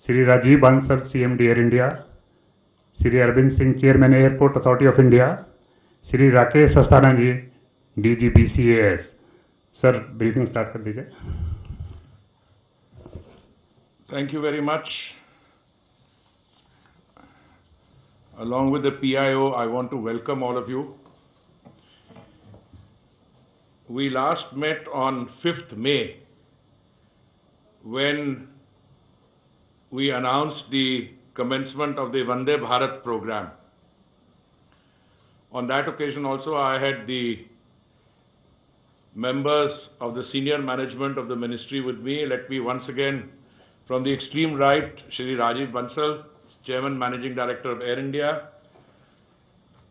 Shri Rajiv Bansal, CMD Air India, Shri Arvind Singh, Chairman Airport Authority of India, Shri Rakesh Asthana ji, DG BCAS. Sir briefing start कर दीजिए. Thank you very much. Along with the PIO, I want to welcome all of you. We last met on 5th May when we announced the commencement of the Vande Bharat program. On that occasion also, I had the members of the senior management of the ministry with me. Let me once again, from the extreme right, Shri Rajiv Bansal, Chairman Managing Director of Air India,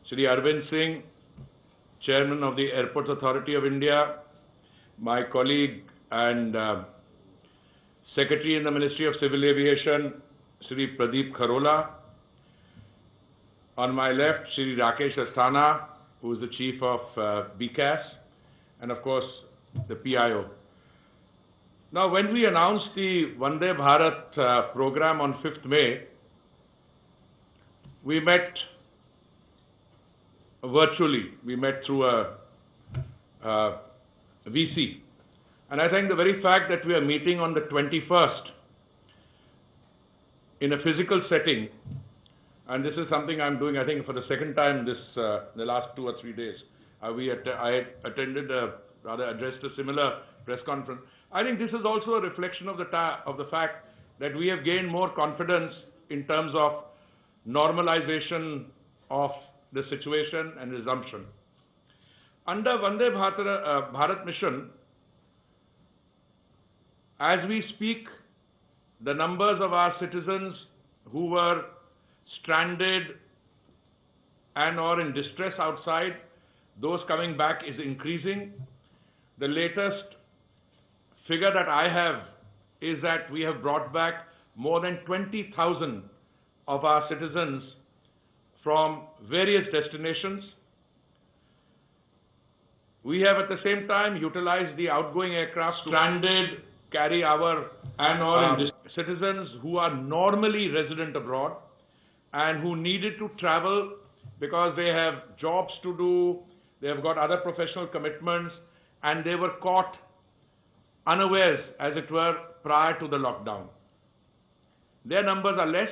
Shri Arvind Singh, Chairman of the Airports Authority of India, my colleague and Secretary in the Ministry of Civil Aviation, Shri Pradeep Kharola. On my left, Shri Rakesh Asthana, who is the Chief of BCAS, and of course, the PIO. Now, when we announced the Vande Bharat program on 5th May, we met virtually. We met through a VC. And I think the very fact that we are meeting on the 21st in a physical setting, and this is something I'm doing, I think, for the second time this the last 2 or 3 days. I attended, rather addressed a similar press conference. I think this is also a reflection of the fact that we have gained more confidence in terms of normalization of the situation and resumption. Under Vande Bharat mission, as we speak, the numbers of our citizens who were stranded and or in distress outside, those coming back is increasing. The latest figure that I have is that we have brought back more than 20,000 of our citizens from various destinations. We have at the same time utilized the outgoing aircraft to stranded, carry our and or citizens who are normally resident abroad and who needed to travel because they have jobs to do, they have got other professional commitments, and they were caught unawares, as it were, prior to the lockdown. Their numbers are less,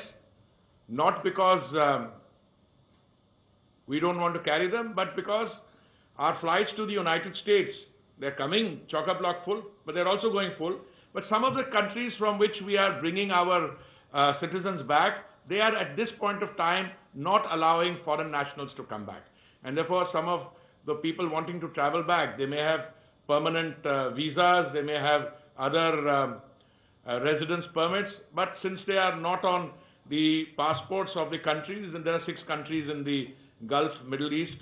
not because we don't want to carry them, but because our flights to the United States, they're coming chock-a-block full, but they're also going full. But some of the countries from which we are bringing our citizens back, they are at this point of time not allowing foreign nationals to come back. And therefore, some of the people wanting to travel back, they may have permanent visas, they may have other residence permits, but since they are not on the passports of the countries, and there are 6 countries in the Gulf, Middle East,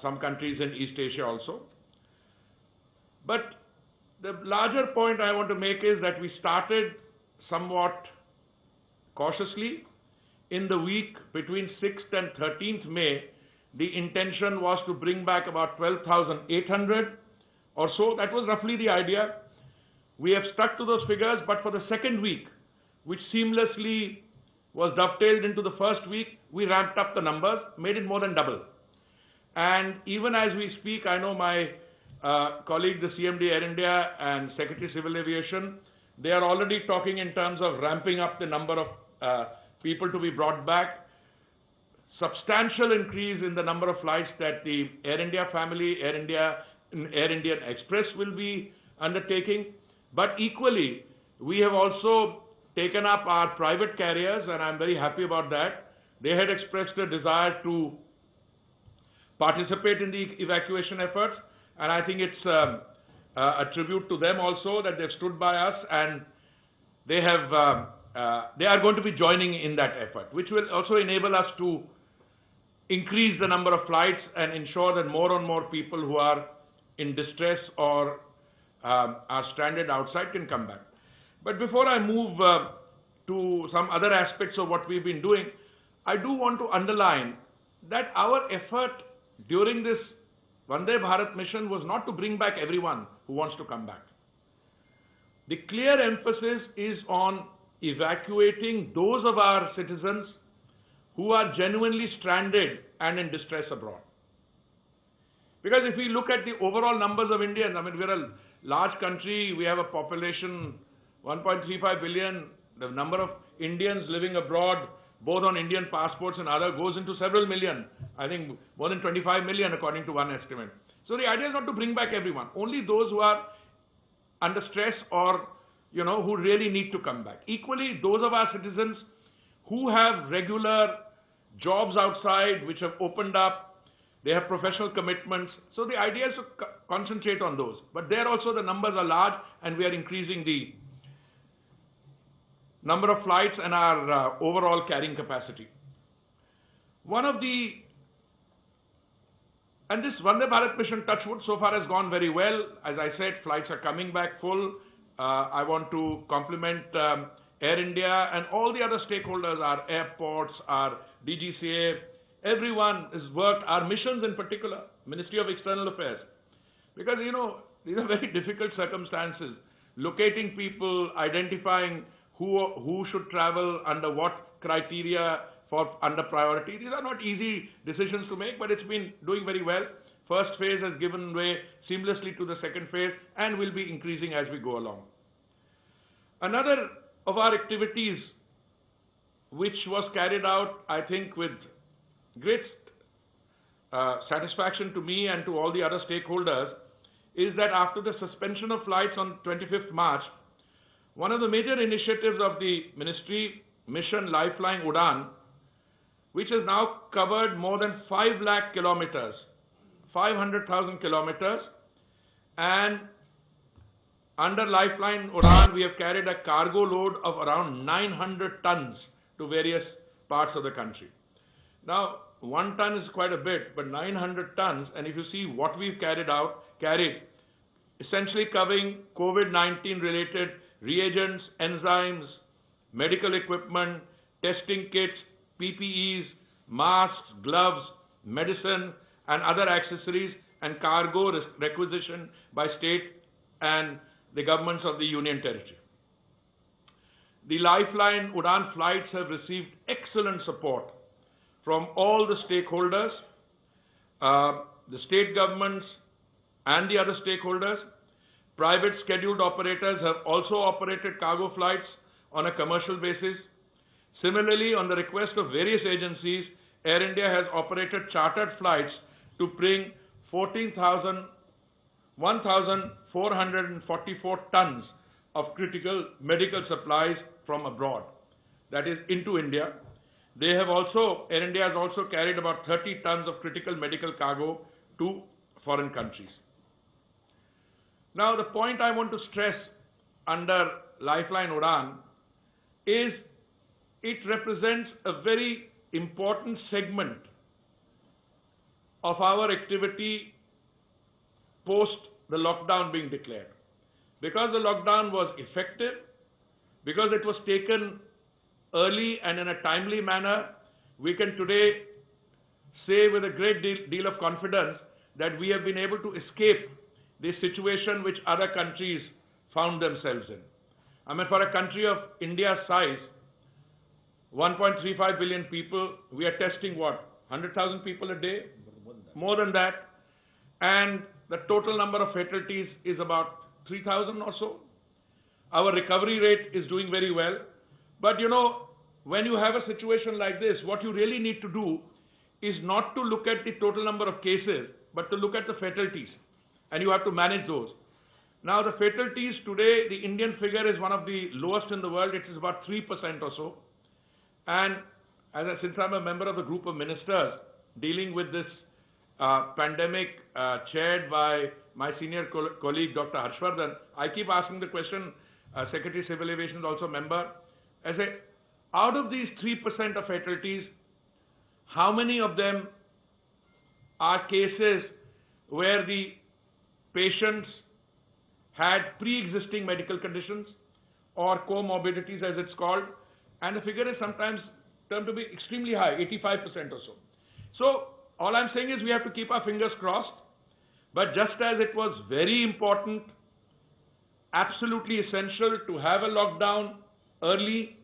some countries in East Asia also. But the larger point I want to make is that we started somewhat cautiously. In the week between 6th and 13th May, the intention was to bring back about 12,800 or so. That was roughly the idea. We have stuck to those figures, but for the second week, which seamlessly was dovetailed into the first week, we ramped up the numbers, made it more than double. And even as we speak, I know my colleague, the CMD Air India and Secretary Civil Aviation, they are already talking in terms of ramping up the number of people to be brought back. Substantial increase in the number of flights that the Air India family, Air Indian Express will be undertaking. But equally, we have also taken up our private carriers, and I'm very happy about that. They had expressed a desire to participate in the evacuation efforts, and I think it's a tribute to them also that they've stood by us, and they are going to be joining in that effort, which will also enable us to increase the number of flights and ensure that more and more people who are in distress or are stranded outside can come back. But before I move to some other aspects of what we've been doing, I do want to underline that our effort during this Vande Bharat mission was not to bring back everyone who wants to come back. The clear emphasis is on evacuating those of our citizens who are genuinely stranded and in distress abroad. Because if we look at the overall numbers of Indians, I mean, we're a large country, we have a population 1.35 billion, the number of Indians living abroad, both on Indian passports and other, goes into several million. I think more than 25 million according to one estimate. So the idea is not to bring back everyone, only those who are under stress or, who really need to come back. Equally, those of our citizens who have regular jobs outside which have opened up, they have professional commitments. So the idea is to concentrate on those. But there also the numbers are large and we are increasing the number of flights and our overall carrying capacity. And this Vande Bharat mission, touch wood, so far has gone very well. As I said, flights are coming back full. I want to compliment Air India and all the other stakeholders, our airports, our DGCA, everyone has worked, our missions in particular, Ministry of External Affairs. Because, these are very difficult circumstances. Locating people, identifying who should travel, under what criteria, under priority. These are not easy decisions to make, but it's been doing very well. First phase has given way seamlessly to the second phase and will be increasing as we go along. Another of our activities which was carried out, I think, with great satisfaction to me and to all the other stakeholders, is that after the suspension of flights on 25th March, one of the major initiatives of the ministry, Mission Lifeline Udan, which has now covered more than 5 lakh kilometers, 500,000 kilometers, and under Lifeline Udan, we have carried a cargo load of around 900 tons to various parts of the country. Now, 1 ton is quite a bit, but 900 tons, and if you see what we've carried, essentially covering COVID-19 related reagents, enzymes, medical equipment, testing kits, PPEs, masks, gloves, medicine, and other accessories, and cargo requisition by state and the governments of the Union Territory. The Lifeline Udan flights have received excellent support from all the stakeholders, the state governments and the other stakeholders. Private scheduled operators have also operated cargo flights on a commercial basis. Similarly, on the request of various agencies, Air India has operated chartered flights to bring 1,444 tons of critical medical supplies from abroad, that is into India. Air India has also carried about 30 tons of critical medical cargo to foreign countries. Now, the point I want to stress under Lifeline Udan is it represents a very important segment of our activity post the lockdown being declared. Because the lockdown was effective, because it was taken early and in a timely manner, we can today say with a great deal of confidence that we have been able to escape the situation which other countries found themselves in. I mean, for a country of India's size, 1.35 billion people, we are testing what, 100,000 people a day? More than that. And the total number of fatalities is about 3,000 or so. Our recovery rate is doing very well. But when you have a situation like this, what you really need to do is not to look at the total number of cases, but to look at the fatalities. And you have to manage those. Now, the fatalities today, the Indian figure is one of the lowest in the world. It is about 3% or so. And since I'm a member of the group of ministers dealing with this pandemic chaired by my senior colleague, Dr. Harshvardhan, I keep asking the question, Secretary Civil Aviation is also a member. I say, out of these 3% of fatalities, how many of them are cases where the patients had pre-existing medical conditions or comorbidities as it's called, and the figure is sometimes termed to be extremely high, 85% or so. So all I'm saying is we have to keep our fingers crossed, but just as it was very important, absolutely essential to have a lockdown early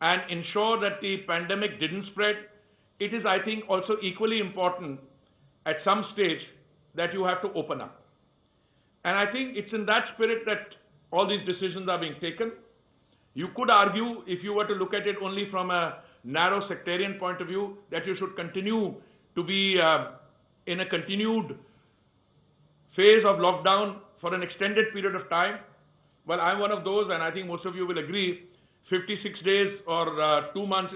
and ensure that the pandemic didn't spread, it is, I think, also equally important at some stage that you have to open up. And I think it's in that spirit that all these decisions are being taken. You could argue, if you were to look at it only from a narrow sectarian point of view, that you should continue to be in a continued phase of lockdown for an extended period of time. Well, I'm one of those, and I think most of you will agree, 56 days or 2 months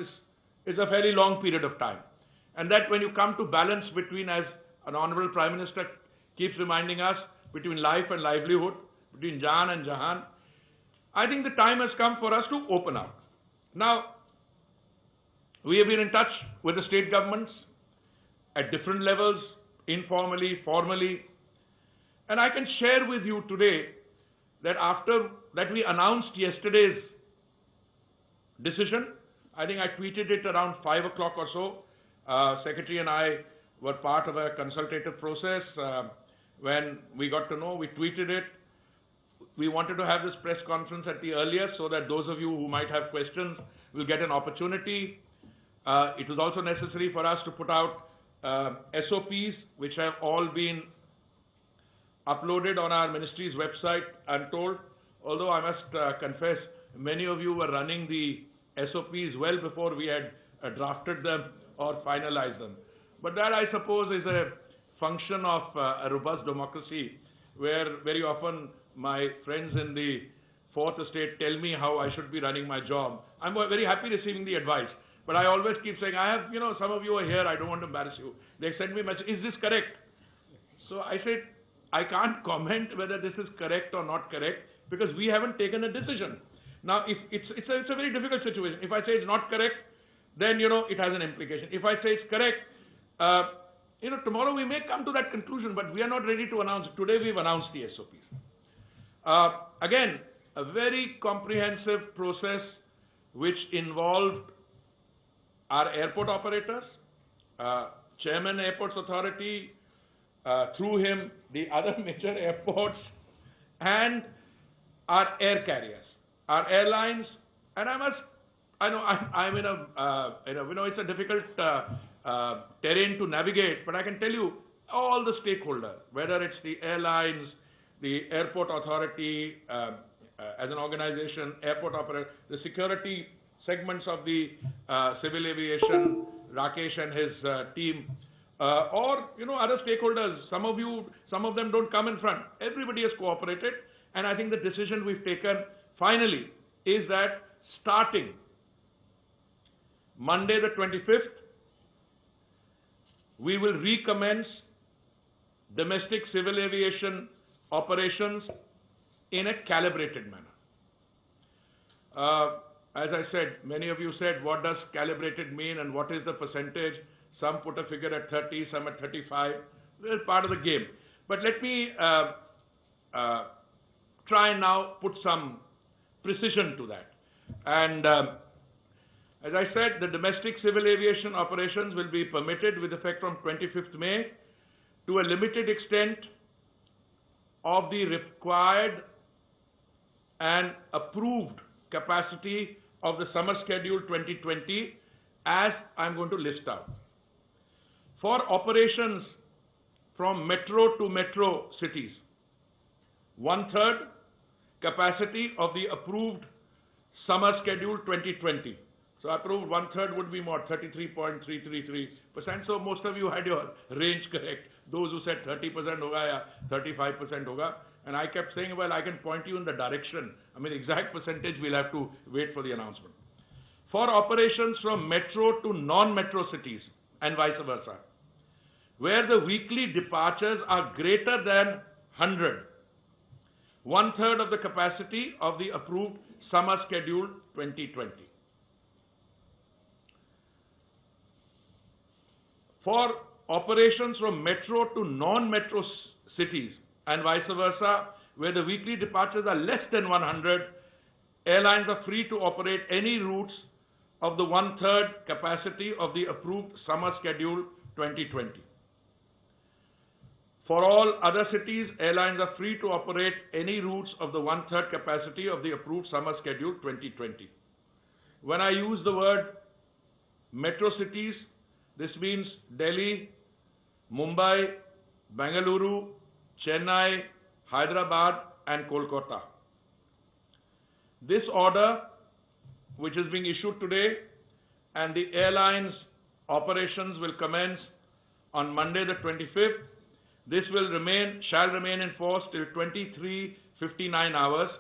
is a fairly long period of time. And that when you come to balance between, as an Honorable Prime Minister keeps reminding us, between life and livelihood, between Jaan and Jahan, I think the time has come for us to open up. Now, we have been in touch with the state governments at different levels, informally, formally, and I can share with you today that after that we announced yesterday's decision, I think I tweeted it around 5 o'clock or so. Secretary and I were part of a consultative process. When we got to know, we tweeted it. We wanted to have this press conference at the earliest so that those of you who might have questions will get an opportunity. It was also necessary for us to put out SOPs, which have all been uploaded on our ministry's website, I'm told. Although I must confess, many of you were running the SOPs well before we had drafted them or finalized them. But that, I suppose, is a function of a robust democracy, where very often my friends in the fourth estate tell me how I should be running my job. I'm very happy receiving the advice, but I always keep saying, I have, some of you are here, I don't want to embarrass you. They send me a message, is this correct? So I said, I can't comment whether this is correct or not correct, because we haven't taken a decision. Now, if it's a very difficult situation. If I say it's not correct, then, it has an implication. If I say it's correct, tomorrow we may come to that conclusion, but we are not ready to announce it. Today we've announced the SOPs. Again, a very comprehensive process which involved our airport operators, Chairman Airports Authority, through him the other major airports, and our air carriers, our airlines. And I know I'm in it's a difficult terrain to navigate, but I can tell you all the stakeholders, whether it's the airlines, the airport authority as an organization, airport operator, the security segments of the civil aviation, Rakesh and his team, or other stakeholders. Some of them don't come in front. Everybody has cooperated, and I think the decision we've taken finally is that starting Monday the 25th, we will recommence domestic civil aviation operations in a calibrated manner. As I said, many of you said, what does calibrated mean and what is the percentage? Some put a figure at 30, some at 35. It's part of the game. But let me try and now put some precision to that. And as I said, the domestic civil aviation operations will be permitted with effect from 25th May to a limited extent of the required and approved capacity of the summer schedule 2020, as I'm going to list out. For operations from metro to metro cities, 1/3 capacity of the approved summer schedule 2020. So approved 1/3 would be more, 33.333%. So most of you had your range correct. Those who said 30% hoga ya 35% hoga. And I kept saying, well, I can point you in the direction. I mean, exact percentage we'll have to wait for the announcement. For operations from metro to non-metro cities and vice versa, where the weekly departures are greater than 100, 1/3 of the capacity of the approved summer schedule 2020. For operations from metro to non-metro cities and vice versa, where the weekly departures are less than 100, airlines are free to operate any routes of the 1/3 capacity of the approved summer schedule 2020. For all other cities, airlines are free to operate any routes of the one-third capacity of the approved summer schedule 2020. When I use the word metro cities, this means Delhi, Mumbai, Bengaluru, Chennai, Hyderabad and Kolkata. This order, which is being issued today, and the airlines operations will commence on Monday the 25th. This shall remain in force till 23:59 hours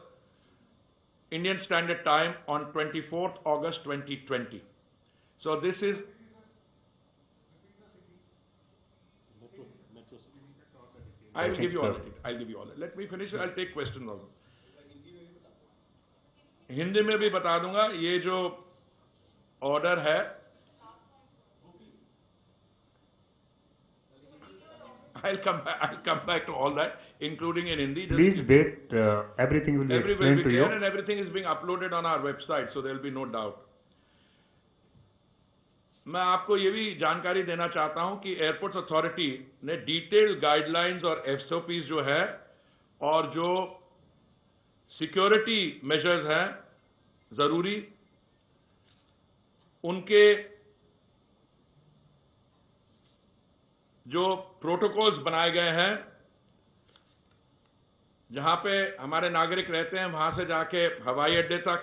Indian Standard Time on 24th August 2020. So this is I will give you all that. I'll give you all that. Let me finish. I'll take questions also. Hindi में भी बता दूंगा. ये जो order है, I'll come back to all that, including in Hindi. Please wait. Everything will be explained to you. And everything is being uploaded on our website, so there will be no doubt. मैं आपको ये भी जानकारी देना चाहता हूं कि airports authority ने डिटेल्ड गाइडलाइंस और एसओपीज जो है और जो सिक्योरिटी मेजर्स हैं जरूरी, उनके जो प्रोटोकॉल्स बनाए गए हैं, जहां पे हमारे नागरिक रहते हैं वहां से जाके हवाई अड्डे तक,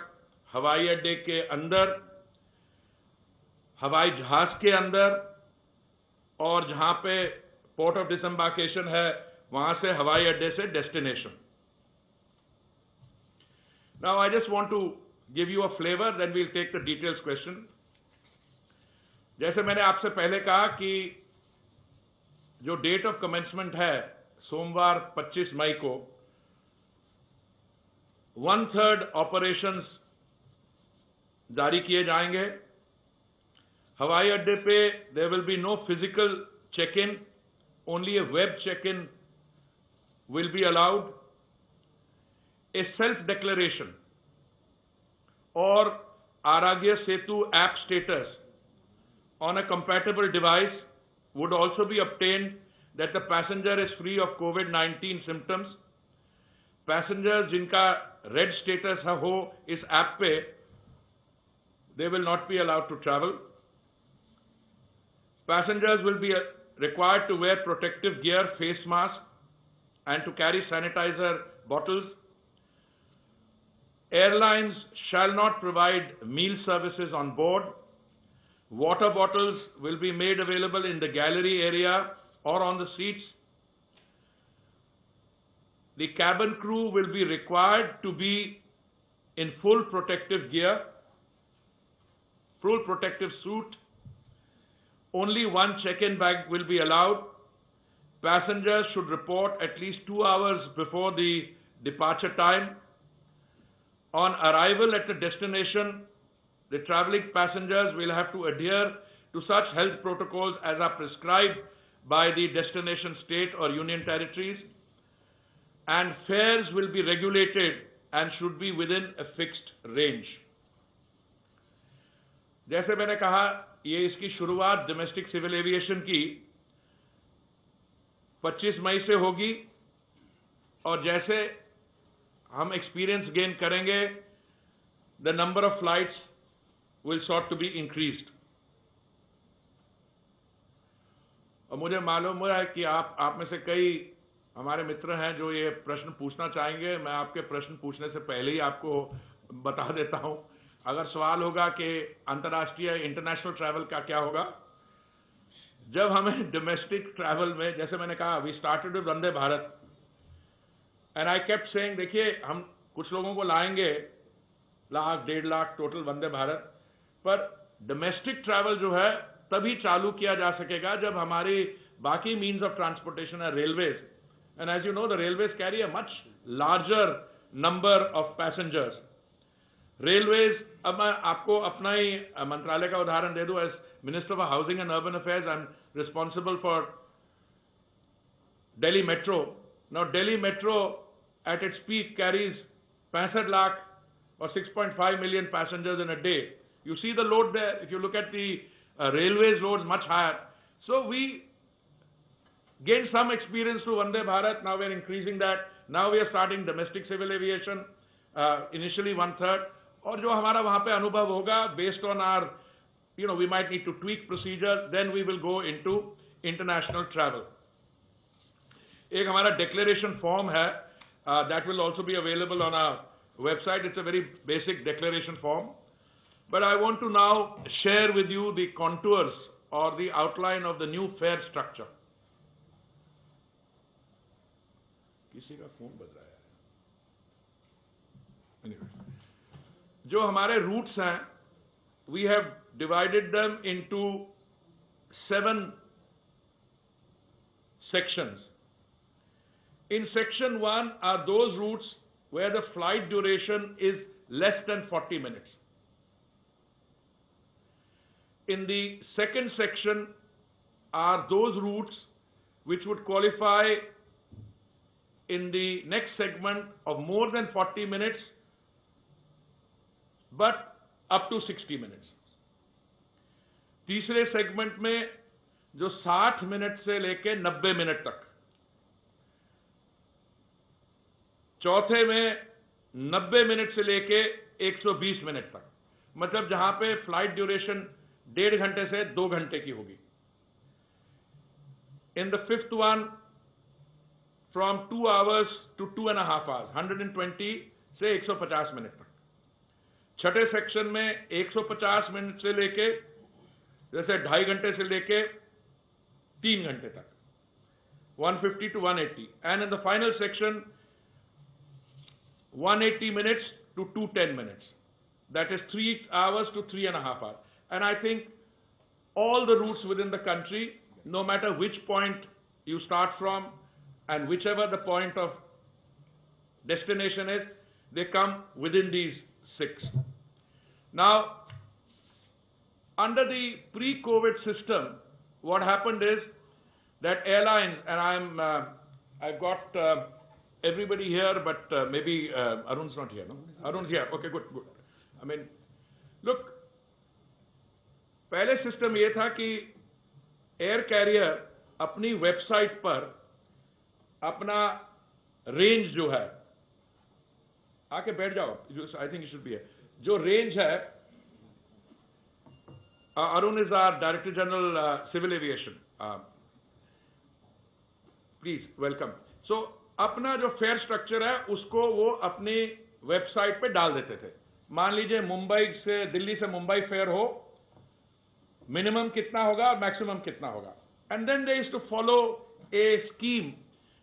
हवाई अड्डे के अंदर, हवाई जहाज के अंदर, और जहां पे पोर्ट ऑफ डिसएम्बार्केशन है वहां से हवाई अड्डे से destination. Now I just want to give you a flavour, then we'll take the details question. जैसे मैंने आपसे पहले कहा कि जो डेट ऑफ कमेंसमेंट है सोमवार 25 मई को, 1/3 ऑपरेशंस जारी किए जाएंगे. हवाई अड्डे पे there will be no physical check in, only a web check in will be allowed. A self declaration और Aarogya Setu app status on a compatible device would also be obtained that the passenger is free of COVID-19 symptoms. Passengers जिनका red status हो इस app पे, they will not be allowed to travel. Passengers will be required to wear protective gear, face mask, and to carry sanitizer bottles. Airlines shall not provide meal services on board. Water bottles will be made available in the gallery area or on the seats. The cabin crew will be required to be in full protective gear, full protective suit. Only one check-in bag will be allowed. Passengers should report at least 2 hours before the departure time. On arrival at the destination, the traveling passengers will have to adhere to such health protocols as are prescribed by the destination state or union territories, and fares will be regulated and should be within a fixed range. जैसे मैंने कहा, ये इसकी शुरुआत domestic civil aviation की 25 मई से होगी, और जैसे हम एक्सपीरियंस गेन करेंगे, the number of flights will sought to be increased. और मुझे मालूम है कि आप में से कई हमारे मित्र हैं जो ये प्रश्न पूछना चाहेंगे. मैं आपके प्रश्न पूछने से पहले ही आपको बता देता हूं. अगर सवाल होगा कि अंतर्राष्ट्रीय इंटरनेशनल ट्रैवल का क्या होगा, जब हमें डोमेस्टिक ट्रैवल में, जैसे मैंने कहा, we started with Vande Bharat, and I kept saying, देखिए हम कुछ लोगों को लाएंगे, 1 लाख 1.5 लाख टोटल वंदे भारत, पर डोमेस्टिक ट्रैवल जो है तभी चालू किया जा सकेगा जब हमारी बाकी मीन्स ऑफ ट्रांसपोर्टेशन है railways. And as you know, the railways carry a much larger number of passengers. Railways, अब मैं आपको अपना ही मंत्रालय का उदाहरण दे दूं. As minister of housing and urban affairs, I am responsible for Delhi Metro. Now Delhi Metro at its peak carries 65 lakh or 6.5 million passengers in a day. You see the load there. If you look at the railways loads, much higher. So we gained some experience to Vande Bharat. Now we're increasing that. Now we are starting domestic civil aviation, initially 1/3. और जो हमारा वहां पे अनुभव होगा, based on our, we might need to tweak procedures, then we will go into international travel. एक हमारा declaration form है, that will also be available on our website. It's a very basic declaration form. But I want to now share with you the contours or the outline of the new fare structure. किसी का phone बज रहा है. Anyway, जो हमारे routes हैं, we have divided them into 7 sections. In section 1 are those routes where the flight duration is less than 40 minutes. In the second section are those routes which would qualify in the next segment of more than 40 minutes, but up to 60 minutes. तीसरे segment में जो 60 minute से लेके 90 minute तक, चौथे में 90 minute से लेके 120 मिनट तक, मतलब जहां पे फ्लाइट ड्यूरेशन 1.5 घंटे से 2 घंटे की होगी. In the fifth one, from 2 hours to 2.5 hours, 120 से 150 मिनट तक. छठे सेक्शन में 150 मिनट से लेके, जैसे 2.5 घंटे से लेके 3 घंटे तक, 150 to 180. And in the final section, 180 minutes to 210 minutes. That is 3 hours to 3.5 hours. And I think all the routes within the country, no matter which point you start from and whichever the point of destination is, they come within these 6. Now, under the pre-COVID system, what happened is that airlines, and I've got everybody here, but maybe Arun's not here, no? Arun's here. Okay, good. I mean, look, पहले system ये था कि air career अपनी website पर अपना range जो है, आके बैठ जाओ, I think it should be है, जो रेंज है, Arun is our director general civil aviation, please welcome. So अपना जो फेयर स्ट्रक्चर है उसको वो अपनी वेबसाइट पे डाल देते थे. मान लीजिए मुंबई से, दिल्ली से मुंबई फेयर हो, मिनिमम कितना होगा और मैक्सिमम कितना होगा. And then they used to follow a scheme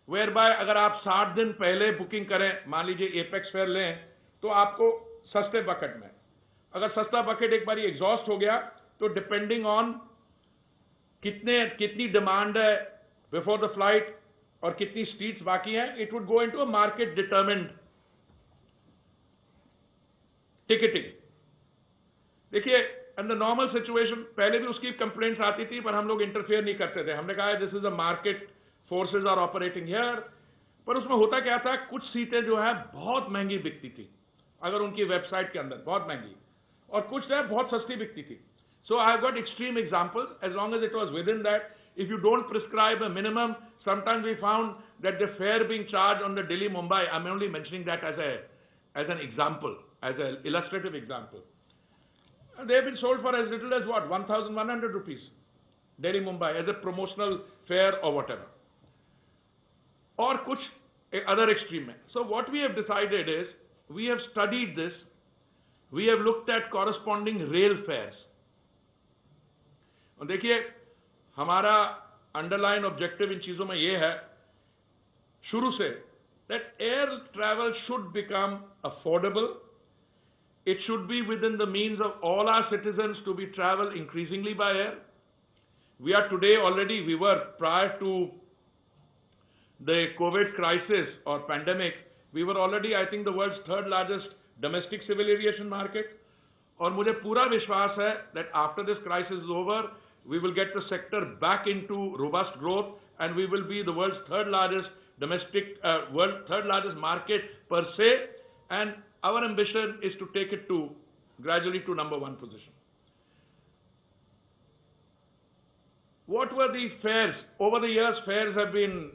whereby अगर आप 60 दिन पहले बुकिंग करें, मान लीजिए एपेक्स फेयर लें, तो आपको सस्ते बकेट में, अगर सस्ता बकेट एक बार एग्जॉस्ट हो गया तो डिपेंडिंग ऑन कितनी डिमांड है बिफोर द फ्लाइट और कितनी सीट्स बाकी हैं, it would go into a market determined ticketing. देखिए, इन द नॉर्मल सिचुएशन पहले भी उसकी कंप्लेंट्स आती थी, पर हम लोग इंटरफेयर नहीं करते थे. हमने कहा this is a market, forces are operating here. पर उसमें होता क्या था, कुछ सीटें जो है बहुत महंगी बिकती थी अगर उनकी वेबसाइट के अंदर, बहुत महंगी, और कुछ है बहुत सस्ती बिकती थी. So I have got extreme examples. As long as it was within that, if you don't prescribe a minimum, sometimes we found that the fare being charged on the Delhi Mumbai, I'm only mentioning that as an example, as an illustrative example, they have been sold for as little as what, 1,100 rupees, Delhi Mumbai, as a promotional fare or whatever, or kuch other extreme mein. So what we have decided is, we have studied this, we have looked at corresponding rail fares. और देखिए, हमारा underline objective इन चीजों में यह है शुरू से, that air travel should become affordable. It should be within the means of all our citizens to be travel increasingly by air. We are today already, we were prior to the COVID crisis or pandemic, we were already, I think, the world's 3rd largest domestic civil aviation market. और मुझे पूरा विश्वास है that after this crisis is over, we will get the sector back into robust growth and we will be the world's 3rd largest domestic, world 3rd largest market per se, and our ambition is to take it to gradually to number 1 position. what were the fares? Over the years, fares have been,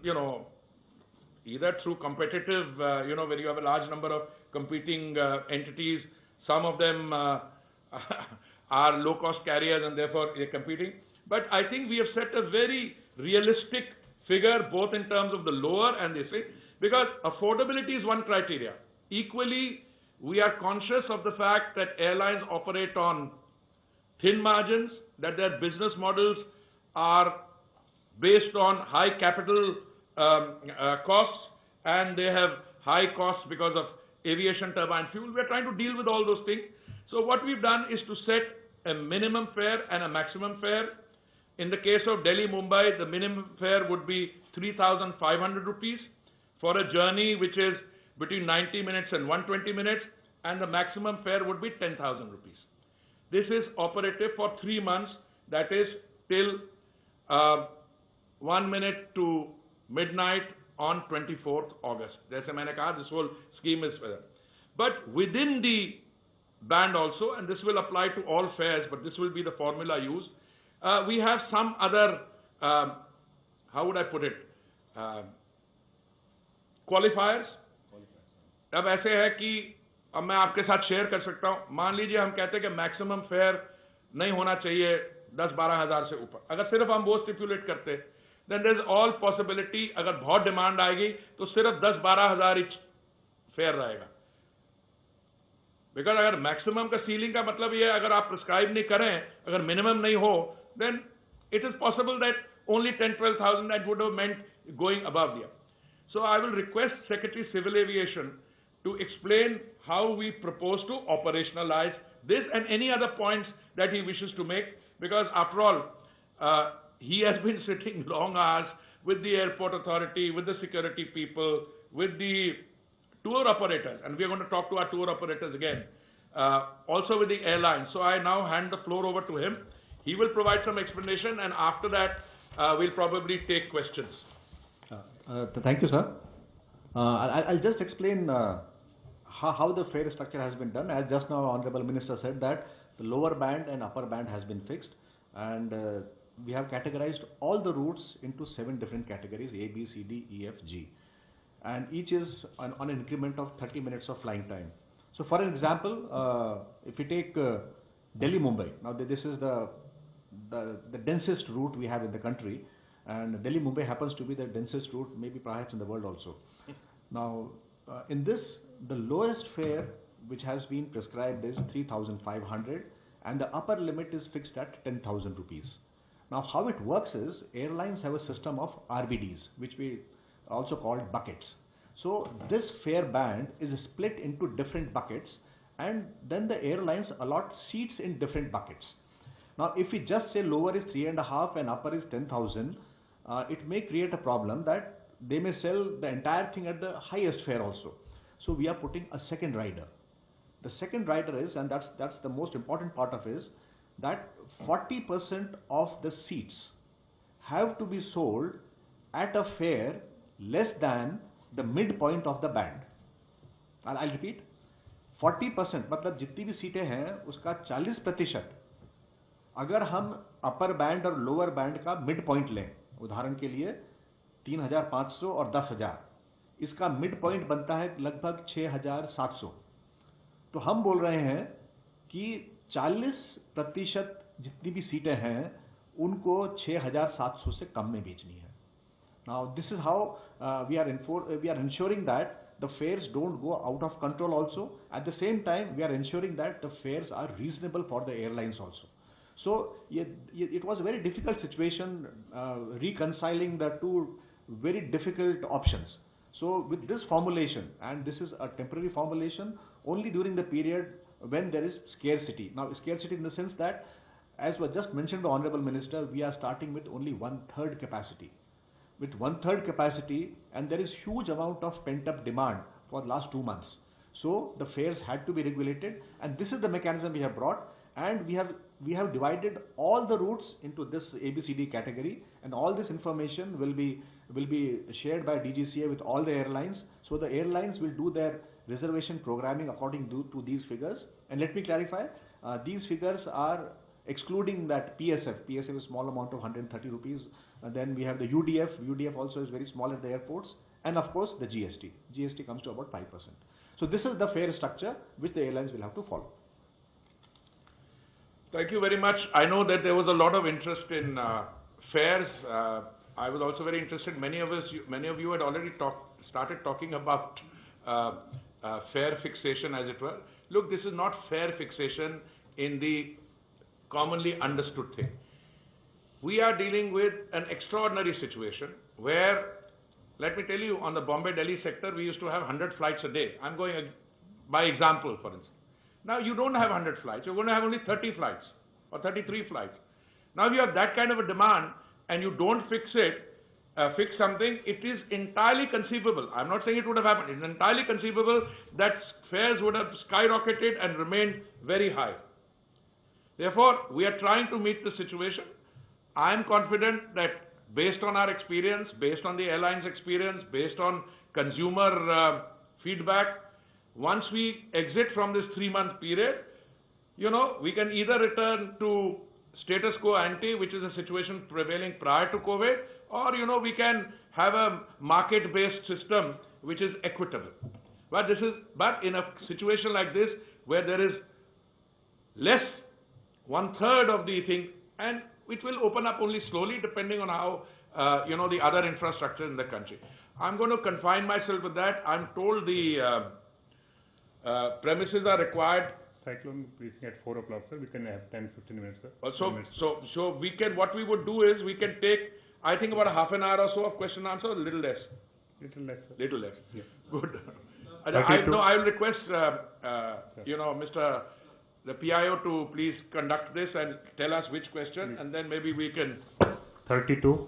either through competitive, where you have a large number of competing entities. Some of them are low-cost carriers and therefore they're competing. But I think we have set a very realistic figure, both in terms of the lower and this way, because affordability is one criteria. Equally, we are conscious of the fact that airlines operate on thin margins, that their business models are based on high capital costs, and they have high costs because of aviation turbine fuel. We are trying to deal with all those things. So what we've done is to set a minimum fare and a maximum fare. In the case of Delhi-Mumbai, the minimum fare would be 3,500 rupees for a journey which is between 90 minutes and 120 minutes, and the maximum fare would be 10,000 rupees. This is operative for 3 months, that is till 1 minute to midnight on 24th August. Jaise maine kaha, this whole scheme is for that. But within the band also, and this will apply to all fares, but this will be the formula used, we have some other, how would I put it, qualifiers. अब ऐसे है कि अब मैं आपके साथ share कर सकता हूं. मान लीजिए हम कहते हैं कि मैक्सिमम फेयर नहीं होना चाहिए 10-12 हज़ार से ऊपर. अगर सिर्फ हम वो स्टिपुलेट करते, then there is all possibility, अगर बहुत डिमांड आएगी तो सिर्फ 10-12 हज़ार ही फेयर रहेगा. बिकॉज अगर मैक्सिमम का सीलिंग का मतलब ये है, अगर आप प्रिस्क्राइब नहीं करें, अगर मिनिमम नहीं हो, then it is possible that only 10-12,000 that would have meant going above there. So I will request Secretary Civil Aviation to explain how we propose to operationalize this and any other points that he wishes to make, because after all, he has been sitting long hours with the airport authority, with the security people, with the tour operators, and we are going to talk to our tour operators again, also with the airlines. So I now hand the floor over to him. He will provide some explanation, and after that, we'll probably take questions. Thank you, sir. I'll just explain how the fare structure has been done. As just now Honorable Minister said that the lower band and upper band has been fixed, and we have categorized all the routes into 7 different categories: A, B, C, D, E, F, G, and each is on an increment of 30 minutes of flying time. So for an example, if you take Delhi-Mumbai, now this is the densest route we have in the country, and Delhi-Mumbai happens to be the densest route maybe perhaps in the world also. Now in this, the lowest fare which has been prescribed is 3,500, and the upper limit is fixed at 10,000 rupees. Now how it works is, airlines have a system of RBDs, which we also called buckets. So this fare band is split into different buckets, and then the airlines allot seats in different buckets. Now if we just say lower is 3,500 and upper is 10,000, it may create a problem that they may sell the entire thing at the highest fare also. So we are putting a second rider. The second rider is, and that's the most important part of is, that 40% of the seats have to be sold at a fare less than the midpoint of the band. I'll repeat, 40%, मतलब जितनी भी सीटें हैं उसका 40% अगर हम upper band और lower band का मिड पॉइंट लें, उदाहरण के लिए 3,500 और 10,000, इसका मिड पॉइंट बनता है लगभग 6,700. तो हम बोल रहे हैं कि 40% जितनी भी सीटें हैं उनको 6,700 से कम में बेचनी है. Now this is how we are ensuring that the fares don't go out of control also. At the same time, we are ensuring that the fares are reasonable for the airlines also. So it was a very difficult situation reconciling the two very difficult options. So with this formulation, and this is a temporary formulation only during the period when there is scarcity. Now scarcity in the sense that, as was just mentioned by Honorable Minister, we are starting with only 1/3 capacity. With 1/3 capacity, and there is huge amount of pent-up demand for the last 2 months. So the fares had to be regulated, and this is the mechanism we have brought, and we have divided all the routes into this ABCD category, and all this information will be shared by DGCA with all the airlines. So the airlines will do their reservation programming according to these figures. And let me clarify, these figures are excluding that PSF is small amount of 130 rupees, and then we have the UDF also is very small at the airports, and of course the GST comes to about 5%. So this is the fare structure which the airlines will have to follow. Thank you very much. I know that there was a lot of interest in fares. I was also very interested. Many of you had already started talking about fare fixation, as it were. Look, this is not fare fixation in the commonly understood thing. We are dealing with an extraordinary situation where, let me tell you, on the Bombay-Delhi sector, we used to have 100 flights a day. I'm going by example, for instance. Now, you don't have 100 flights. You're going to have only 30 flights or 33 flights. Now, if you have that kind of a demand and you don't fix something, it is entirely conceivable. I'm not saying it would have happened. It's entirely conceivable that fares would have skyrocketed and remained very high. Therefore, we are trying to meet the situation. I am confident that based on our experience, based on the airline's experience, based on consumer feedback, once we exit from this 3-month period, we can either return to status quo ante, which is a situation prevailing prior to COVID, or, we can have a market-based system which is equitable. But in a situation like this, where there is less, 1/3 of the thing, and it will open up only slowly depending on how, the other infrastructure in the country. I'm going to confine myself with that. I'm told the premises are required. Cyclone briefing at 4 o'clock, sir. We can have 10-15 minutes, sir. So we can, what we would do is we can take, I think, about a half an hour or so of question and answer, a little less. Little less, sir. Little less. Yes. Good. I 32. will request, the PIO to please conduct this and tell us which question, and then maybe we can. 32.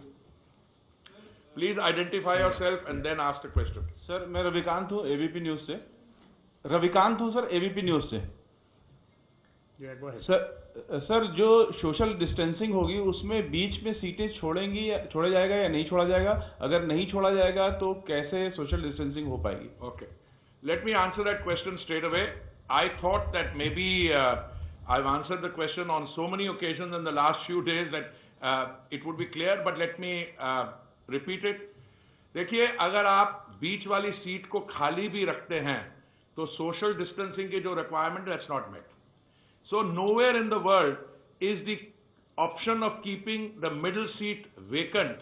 Please identify yourself and then ask the question. Sir मैं रविकांत हूँ ABP news से. रविकांत हूँ sir ABP news से. Yeah, go ahead. Sir जो social distancing होगी उसमें बीच में सीटें छोड़ा जाएगा या नहीं छोड़ा जाएगा? अगर नहीं छोड़ा जाएगा तो कैसे सोशल डिस्टेंसिंग हो पाएगी? Okay. Let me answer that question straight away. I thought that maybe I've answered the question on so many occasions in the last few days that it would be clear, but let me repeat it. देखिए, अगर आप बीच वाली seat को खाली भी रखते हैं तो सोशल डिस्टेंसिंग की जो requirement that's not met. So nowhere in the world is the option of keeping the middle seat vacant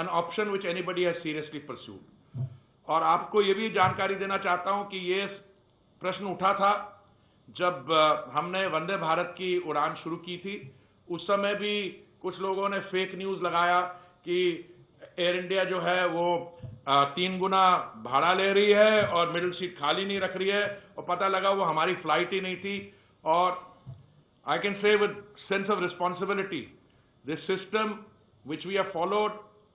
an option which anybody has seriously pursued. और आपको ये भी जानकारी देना चाहता हूं कि ये प्रश्न उठा था जब हमने वंदे भारत की उड़ान शुरू की थी. उस समय भी कुछ लोगों ने फेक न्यूज लगाया कि एयर इंडिया जो है वो 3 गुना भाड़ा ले रही है और मिडिल सीट खाली नहीं रख रही है, और पता लगा वो हमारी फ्लाइट ही नहीं थी. और I can say with sense of responsibility this system which we have followed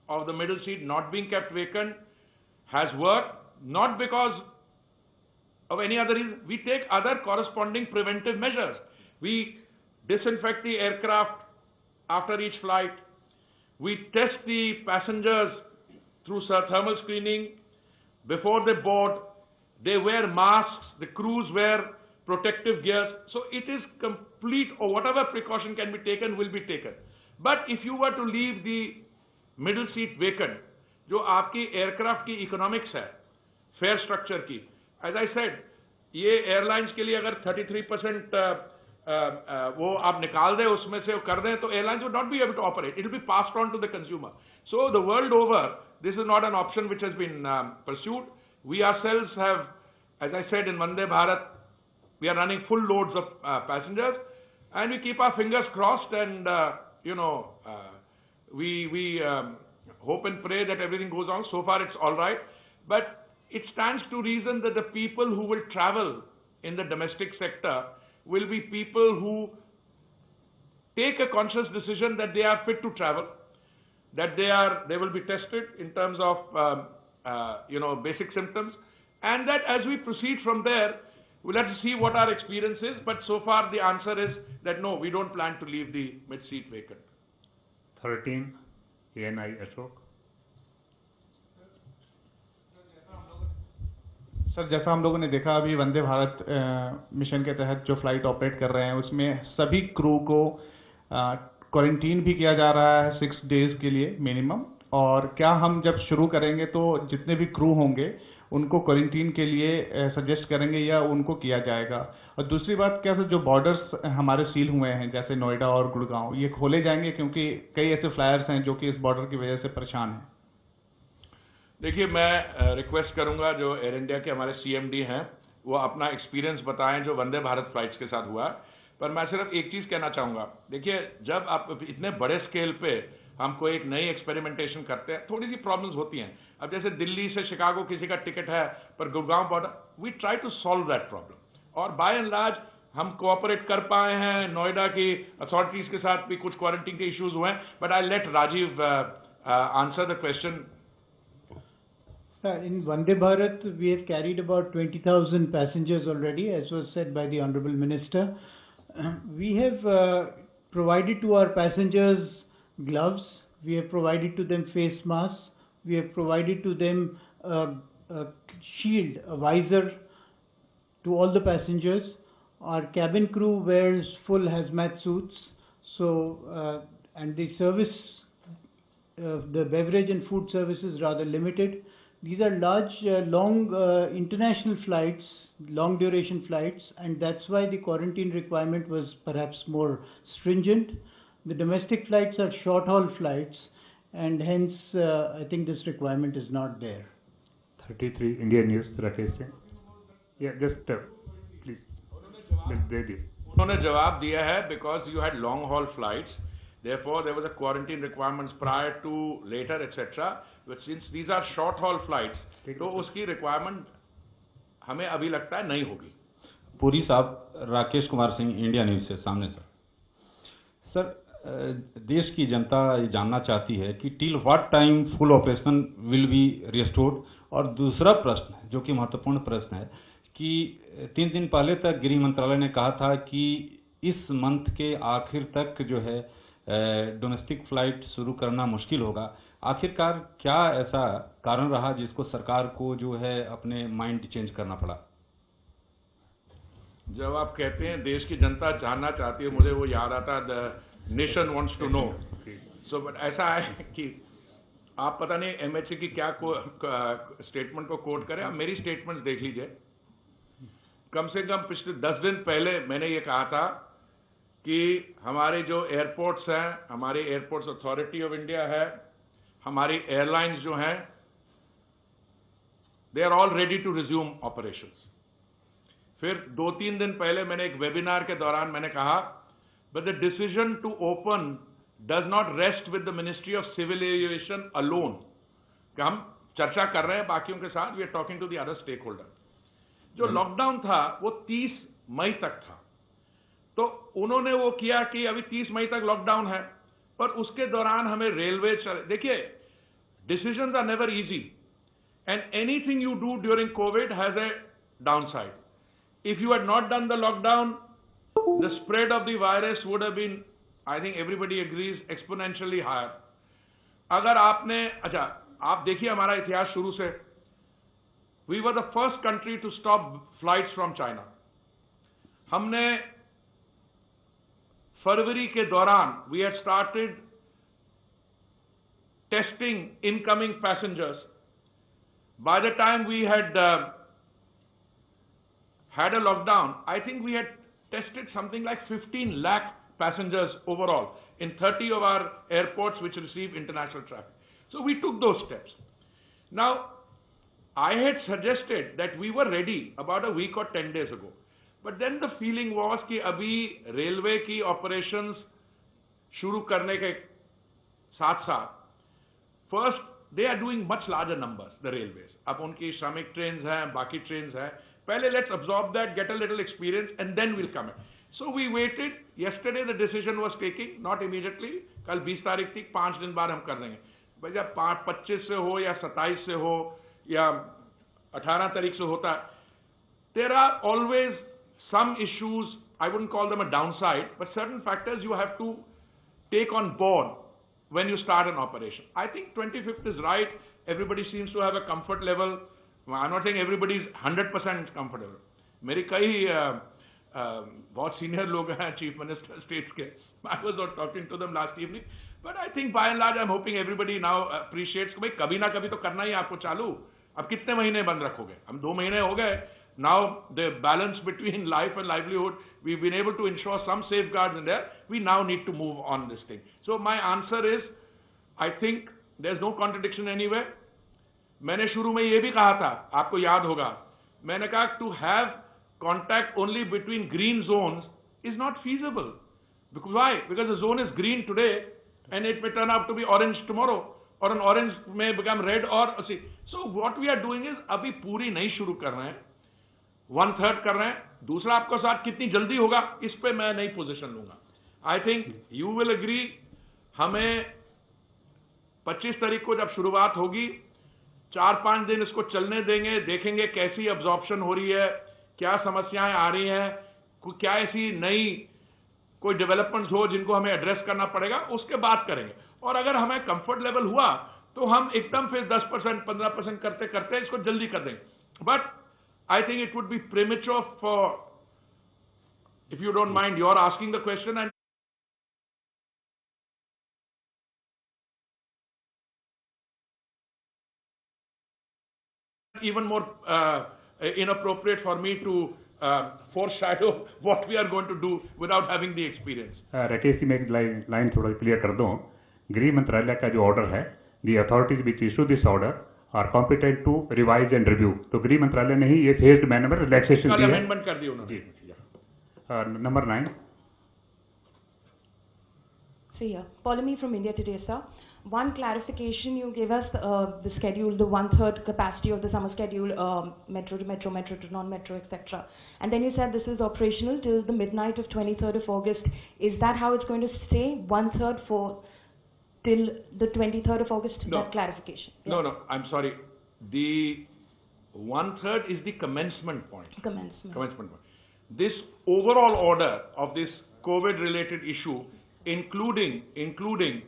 of the middle seat not being kept vacant has worked, not because of any other reason. We take other corresponding preventive measures. We disinfect the aircraft after each flight. We test the passengers through thermal screening before they board. They wear masks. The crews wear protective gears. So it is complete, or whatever precaution can be taken will be taken. But if you were to leave the middle seat vacant, जो आपकी aircraft की economics है, fare structure की, as I said, ये airlines के लिए अगर 33% वो आप निकाल दें, उसमें से कर दें, तो airlines would not be able to operate. It will be passed on to the consumer. So the world over, this is not an option which has been pursued. We ourselves have, as I said, in Vande Bharat, we are running full loads of passengers, and we keep our fingers crossed, and we hope and pray that everything goes on. So far, it's all right, but it stands to reason that the people who will travel in the domestic sector will be people who take a conscious decision that they are fit to travel, that they will be tested in terms of basic symptoms, and that as we proceed from there, we'll have to see what our experience is. But so far the answer is that no, we don't plan to leave the mid seat vacant. 13. ANI Ashok. Sir, जैसा हम लोगों ने देखा अभी Vande Bharat mission के तहत जो flight operate कर रहे हैं उसमें सभी क्रू को क्वारंटीन भी किया जा रहा है 6 डेज के लिए मिनिमम। और क्या हम जब शुरू करेंगे तो जितने भी क्रू होंगे उनको क्वारंटीन के लिए सजेस्ट करेंगे या उनको किया जाएगा? और दूसरी बात, क्या सर जो बॉर्डर्स हमारे सील हुए हैं जैसे नोएडा और गुड़गांव, ये खोले जाएंगे? क्योंकि कई ऐसे फ्लायर्स हैं जो कि इस बॉर्डर की वजह से परेशान हैं। देखिए, मैं रिक्वेस्ट करूंगा जो एयर इंडिया के हमारे सीएमडी हैं वो अपना एक्सपीरियंस बताएं जो वंदे भारत फ्लाइट्स के साथ हुआ। पर मैं सिर्फ एक चीज कहना चाहूंगा, देखिए जब आप इतने बड़े स्केल पे हम कोई एक नई एक्सपेरिमेंटेशन करते हैं थोड़ी सी प्रॉब्लम्स होती हैं। अब जैसे दिल्ली से शिकागो किसी का टिकट है पर Gurgaon border, we try to solve that problem और बाय एंड लार्ज हम कोऑपरेट कर पाए हैं। नोएडा की अथॉरिटीज के साथ भी कुछ क्वारंटीन के इश्यूज हुए हैं, but I let Rajiv answer the question. In Vande Bharat, we have carried about 20,000 passengers already, as was said by the Honorable Minister. We have provided to our passengers gloves, we have provided to them face masks, we have provided to them a shield, a visor to all the passengers. Our cabin crew wears full hazmat suits, and the service, the beverage and food service is rather limited. These are large, long international flights, long duration flights, and that's why the quarantine requirement was perhaps more stringent. The domestic flights are short haul flights, and hence I think this requirement is not there. 33 Indian News, Rakesh Singh. Yeah, just please. उन्होंने जवाब दिया है because you had long haul flights, therefore there was a quarantine requirements prior to, later, etc. But since these are short haul flights, तो उसकी requirement हमें अभी लगता है नहीं होगी। पुरी साहब, राकेश कुमार सिंह, इंडिया न्यूज से सामने। सर, देश की जनता ये जानना चाहती है कि till what time full operation will be restored. और दूसरा प्रश्न जो कि महत्वपूर्ण प्रश्न है कि 3 दिन पहले तक गृह मंत्रालय ने कहा था कि इस मंथ के आखिर तक जो है डोमेस्टिक फ्लाइट शुरू करना मुश्किल होगा। आखिरकार क्या ऐसा कारण रहा जिसको सरकार को जो है अपने माइंड चेंज करना पड़ा? जब आप कहते हैं देश की जनता जानना चाहती है, मुझे वो याद आता है the nation wants to know. So but ऐसा है कि आप पता नहीं एमएचए की क्या स्टेटमेंट को कोट करें, आप मेरी स्टेटमेंट देख लीजिए। कम से कम पिछले 10 दिन पहले मैंने ये कहा था कि हमारे जो एयरपोर्ट्स हैं, हमारी एयरपोर्ट्स अथॉरिटी ऑफ इंडिया है, हमारी एयरलाइंस जो हैं, they are all ready to resume operations. फिर 2-3 दिन पहले मैंने एक वेबिनार के दौरान मैंने कहा, but the decision to open does not rest with the ministry of civil aviation alone. कि हम चर्चा कर रहे हैं बाकियों के साथ, we are talking to the other stakeholder. जो लॉकडाउन था वो 30 मई तक था, तो उन्होंने वो किया कि अभी 30 मई तक लॉकडाउन है, पर उसके दौरान हमें रेलवे देखिए, decisions are never easy and anything you do during COVID has a downside. If you had not done the lockdown, the spread of the virus would have been, I think everybody agrees, exponentially higher. अगर आपने, अच्छा आप देखिए हमारा इतिहास शुरू से, we were the first country to stop flights from China. हमने फरवरी के दौरान we had started testing incoming passengers. By the time we had a lockdown, I think we had tested something like 15 lakh passengers overall in 30 of our airports which receive international traffic. So we took those steps. Now, I had suggested that we were ready about a week or 10 days ago. But then the feeling was कि अभी railway की operations शुरू करने के साथ साथ, first they are doing much larger numbers, the railways. अब उनकी श्रमिक ट्रेन्स हैं, बाकी ट्रेन्स हैं, पहले let's absorb that, get a little experience, and then we'll come in. So we waited. Yesterday the decision was taking, not immediately. कल 20 तारीख थी, 5 दिन बाद हम कर देंगे। भाई जब 25 से हो या 27 से हो या 18 तारीख से होता है, there are always some issues, I wouldn't call them a downside, but certain factors you have to take on board when you start an operation. I think 25th is right. Everybody seems to have a comfort level. I am not saying everybody is 100% comfortable. मेरे कई बहुत senior लोग हैं chief minister states के. I was not talking to them last evening, but I think by and large I am hoping everybody now appreciates. भाई कभी ना कभी तो करना ही आपको चालू. अब कितने महीने बंद रखोगे? हम 2 महीने हो गए. Now the balance between life and livelihood, we've been able to ensure some safeguards in there. We now need to move on this thing. So my answer is, I think there's no contradiction anywhere. मैंने शुरू में ये भी कहा था, आपको याद होगा, मैंने कहा to have contact only between green zones is not feasible. Because why? Because the zone is green today and it may turn out to be orange tomorrow, or an orange may become red or see. So what we are doing is अभी पूरी नहीं शुरू कर रहे हैं, 1/3 कर रहे हैं. दूसरा आपको साथ कितनी जल्दी होगा इस पे मैं नहीं पोजीशन लूंगा. I think you will agree. हमें 25 तारीख को जब शुरुआत होगी, 4-5 दिन इसको चलने देंगे, देखेंगे कैसी अब्जॉर्प्शन हो रही है, क्या समस्याएं आ रही हैं, क्या ऐसी नई कोई डेवलपमेंट्स हो जिनको हमें एड्रेस करना पड़ेगा, उसके बाद करेंगे. और अगर हमें कंफर्ट लेवल हुआ तो हम एकदम फिर 10% 15% करते करते इसको जल्दी कर देंगे. But I think it would be premature for, if you don't mind, you're asking the question and even more inappropriate for me to foreshadow what we are going to do without having the experience. Rakesh ji, मैं एक line थोड़ा clear कर दूं. गृह मंत्रालय का जो order है, the authorities which issue this order are competent to revise and review. तो गृह मंत्रालय ने ही ये phased manner में रिलैक्सेशन दी है. अमेंडमेंट कर दी उन्होंने. Number 9. So yeah, Polemy from India Today, sir. One clarification, you gave us the schedule, the 1/3 capacity of the summer schedule, metro to metro, metro to non-metro, etc. And then you said this is operational till the midnight of 23rd of August. Is that how it's going to stay? 1/3 for till the 23rd of August? No. That clarification. No, I'm sorry. The 1/3 is the commencement point. Commencement point. This overall order of this COVID-related issue, including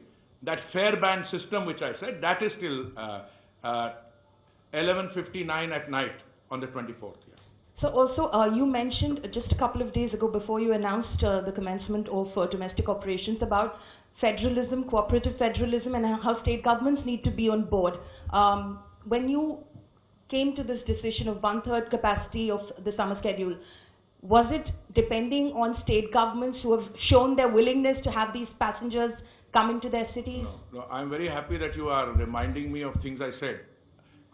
that fare band system which I said, that is till 11:59 at night on the 24th. Yeah. So also, you mentioned just a couple of days ago before you announced the commencement of domestic operations about federalism, cooperative federalism, and how state governments need to be on board. When you came to this decision of 1/3 capacity of the summer schedule, was it depending on state governments who have shown their willingness to have these passengers come into their cities? No, I'm very happy that you are reminding me of things I said.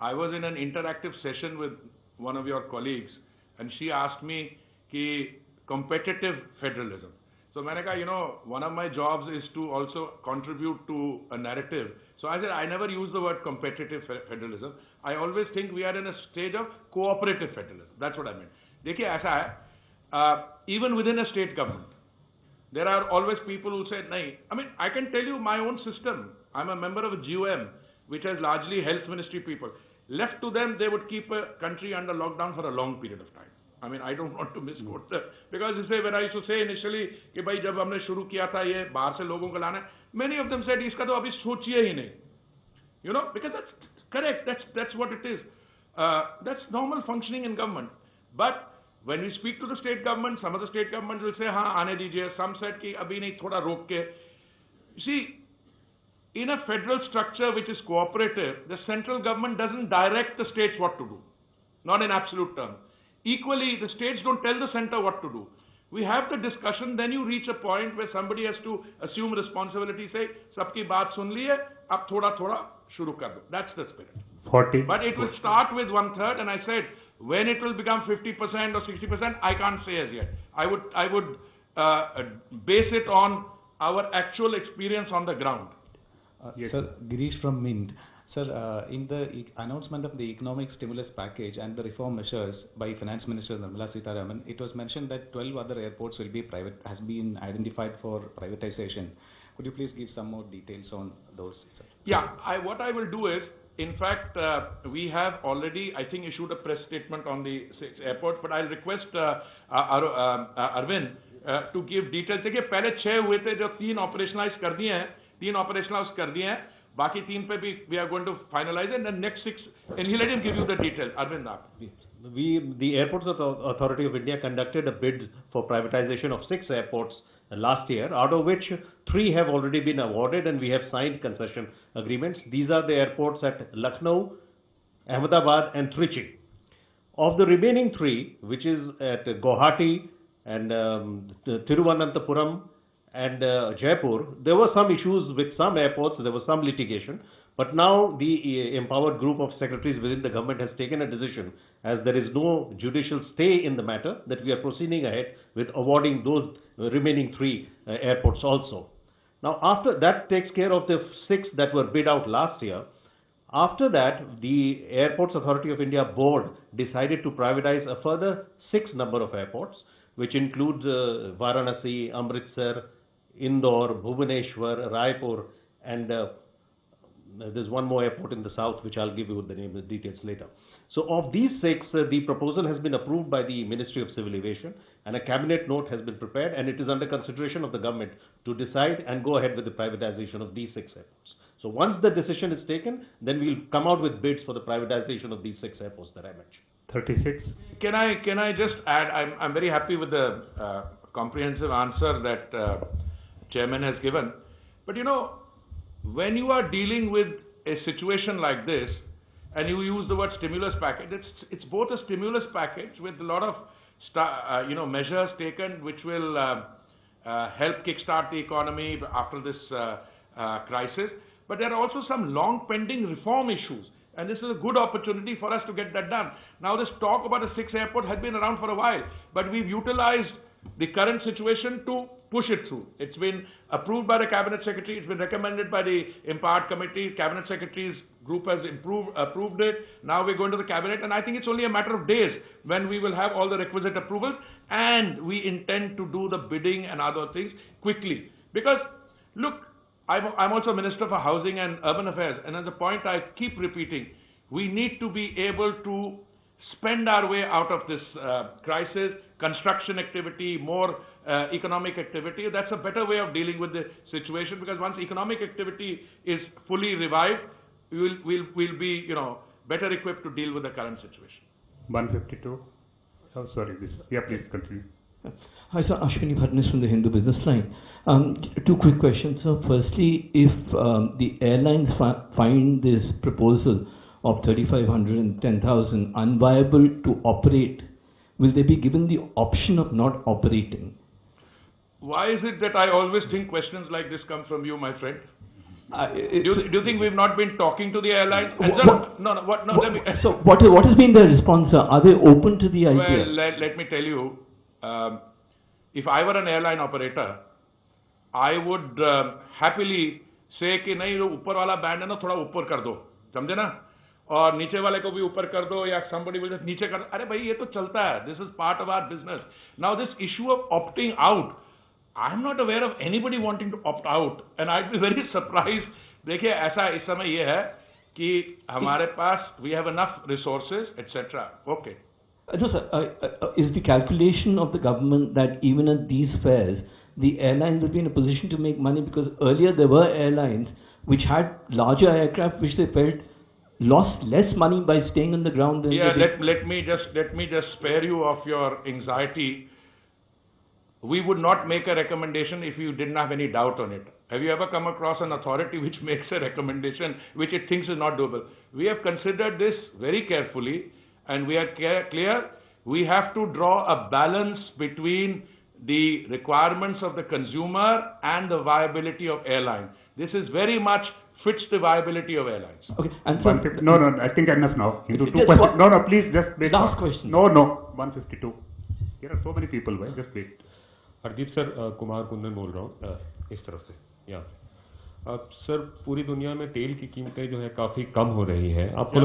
I was in an interactive session with one of your colleagues, and she asked me ki competitive federalism. So मैंने कहा, one of my jobs is to also contribute to a narrative. So I said, I never use the word competitive federalism. I always think we are in a stage of cooperative federalism. That's what I meant. देखिए ऐसा है, even within a state government, there are always people who say, nahi. I mean, I can tell you my own system. I'm a member of a GOM, which has largely health ministry people. Left to them, they would keep a country under lockdown for a long period of time. I mean, I don't want to misquote that, because when I used to say initially कि भाई जब हमने शुरू किया था ये बाहर से लोगों को लाना, many of them said इसका तो अभी सोचिए ही नहीं, because that's correct, that's what it is, that's normal functioning in government. But when we speak to the state government, some of the state governments will say हाँ आने दीजिए, some said कि अभी नहीं, थोड़ा रोक के. You see, in a federal structure which is cooperative, the central government doesn't direct the states what to do, not in absolute terms. Equally, the states don't tell the center what to do. We have the discussion, then you reach a point where somebody has to assume responsibility, say, सबकी बात सुन ली है, अब थोड़ा थोड़ा शुरू कर दो. That's the spirit. 40. But it will start with 1/3, and I said, when it will become 50% or 60%, I can't say as yet. I would base it on our actual experience on the ground. Yes. Sir, Girish from Mint. Sir, in the announcement of the economic stimulus package and the reform measures by Finance Minister Nirmala Sitharaman, it was mentioned that 12 other airports will be has been identified for privatization. Could you please give some more details on those, sir? Yeah, what I will do is, in fact, we have already, I think, issued a press statement on the 6 airports, but I'll request Arvind to give details. देखिए पहले 6 हुए थे जो 3 operationalise कर दिए हैं, बाकी 3 पे भी we are going to finalize it, and next 6, and let him give you the details. Arvind, aap. The Airports Authority of India conducted a bid for privatization of 6 airports last year, out of which 3 have already been awarded and we have signed concession agreements. These are the airports at Lucknow, Ahmedabad and Trichy. Of the remaining 3, which is at Guwahati and Thiruvananthapuram and Jaipur, there were some issues with some airports, there was some litigation. But now the empowered group of secretaries within the government has taken a decision, as there is no judicial stay in the matter, that we are proceeding ahead with awarding those remaining 3 airports also. Now after that takes care of the 6 that were bid out last year. After that, the Airports Authority of India board decided to privatize a further 6 number of airports, which includes Varanasi, Amritsar, Indore, Bhubaneswar, Raipur, and there's one more airport in the south, which I'll give you the name and details later. So of these 6, the proposal has been approved by the Ministry of Civil Aviation, and a cabinet note has been prepared, and it is under consideration of the government to decide and go ahead with the privatization of these 6 airports. So once the decision is taken, then we'll come out with bids for the privatization of these 6 airports that I mentioned. 36. Can I just add, I'm very happy with the comprehensive answer that Chairman has given. But you know, when you are dealing with a situation like this, and you use the word stimulus package, it's both a stimulus package with a lot of measures taken which will help kickstart the economy after this crisis. But there are also some long pending reform issues, and this is a good opportunity for us to get that done. Now this talk about a 6 airport had been around for a while, but we've utilized the current situation to push it through. It's been approved by the Cabinet Secretary, it's been recommended by the empowered committee, Cabinet Secretary's group has approved it, now we're going to the Cabinet, and I think it's only a matter of days when we will have all the requisite approvals, and we intend to do the bidding and other things quickly. Because, look, I'm also Minister for Housing and Urban Affairs, and as a point I keep repeating, we need to be able to spend our way out of this crisis, construction activity, more economic activity. That's a better way of dealing with the situation, because once economic activity is fully revived, we'll be, better equipped to deal with the current situation. 152. Oh, sorry. Yeah, please continue. Hi, sir. Ashwini Bhatnagar from the Hindu Business Line. 2 quick questions. So, firstly, if the airlines find this proposal of 3,500 and 10,000 unviable to operate, will they be given the option of not operating? Why is it that I always think questions like this come from you, my friend? Do you think we've not been talking to the airlines? So what has been their response, sir? Are they open to the idea? Well, let me tell you, if I were an airline operator, I would happily say कि नहीं जो ऊपर वाला band है ना थोड़ा ऊपर कर दो, समझे ना? और नीचे वाले को भी ऊपर कर दो या somebody will just नीचे कर दो. अरे भाई ये तो चलता है. This is part of our business. Now this issue of opting out, I'm not aware of anybody wanting to opt out, and I'd be very surprised. देखिए ऐसा इस समय ये है कि हमारे पास we have enough resources, etc. Okay. No, sir. Is the calculation of the government that even at these fares, the airlines will be in a position to make money? Because earlier there were airlines which had larger aircraft which they felt lost less money by staying on the ground than let me just spare you of your anxiety. We would not make a recommendation if you didn't have any doubt on it. Have you ever come across an authority which makes a recommendation which it thinks is not doable? We have considered this very carefully, and we are clear we have to draw a balance between the requirements of the consumer and the viability of airline. This is very much fits the viability of airlines. Okay. And no, I think enough now. Into 2 questions. No, please just wait. Last question. No, 152. There are so many people. Why? Just wait. Hardeep sir, Kumar Kundan बोल रहा हूँ इस तरफ से. Sir, पूरी दुनिया में तेल की कीमतें जो है काफ़ी कम हो रही है. आपको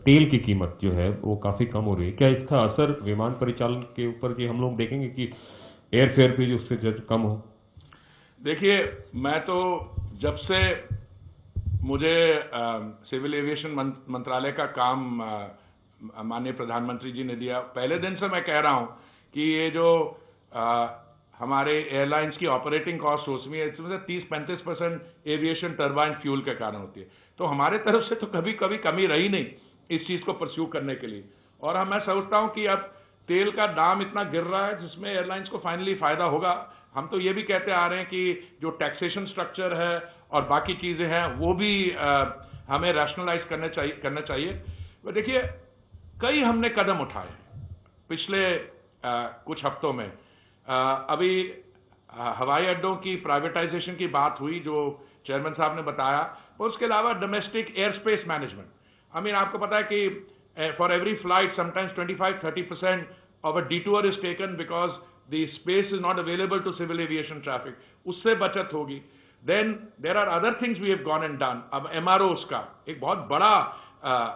तेल की कीमत जो है वो काफ़ी कम हो रही है. क्या इसका असर विमान परिचालन के ऊपर कि हम लोग देखेंगे कि एयरफेयर पे जो उससे कम हो? देखिए, मैं तो जब से मुझे सिविल एविएशन मंत्रालय का काम माननीय प्रधानमंत्री जी ने दिया, पहले दिन से मैं कह रहा हूं कि ये जो हमारे एयरलाइंस की ऑपरेटिंग कॉस्ट उसमें इसमें से 30-35% एविएशन टर्बाइन फ्यूल के कारण होती है। तो हमारे तरफ से तो कभी कभी कमी रही नहीं इस चीज को परस्यू करने के लिए। और मैं समझता हूं कि अब तेल का दाम इतना गिर रहा है जिसमें एयरलाइंस को फाइनली फायदा होगा। हम तो ये भी कहते आ रहे हैं कि जो टैक्सेशन स्ट्रक्चर है और बाकी चीजें हैं वो भी हमें रैशनलाइज करना चाहिए। तो देखिए, कई हमने कदम उठाए पिछले कुछ हफ्तों में। अभी हवाई अड्डों की प्राइवेटाइजेशन की बात हुई जो चेयरमैन साहब ने बताया, और उसके अलावा डोमेस्टिक एयर स्पेस मैनेजमेंट। आपको पता है कि for every flight sometimes 25-30% of a detour is taken because the space is not available to civil aviation traffic, उससे बचत होगी। Then there are other things we have gone and done. अब MROs का एक बहुत बड़ा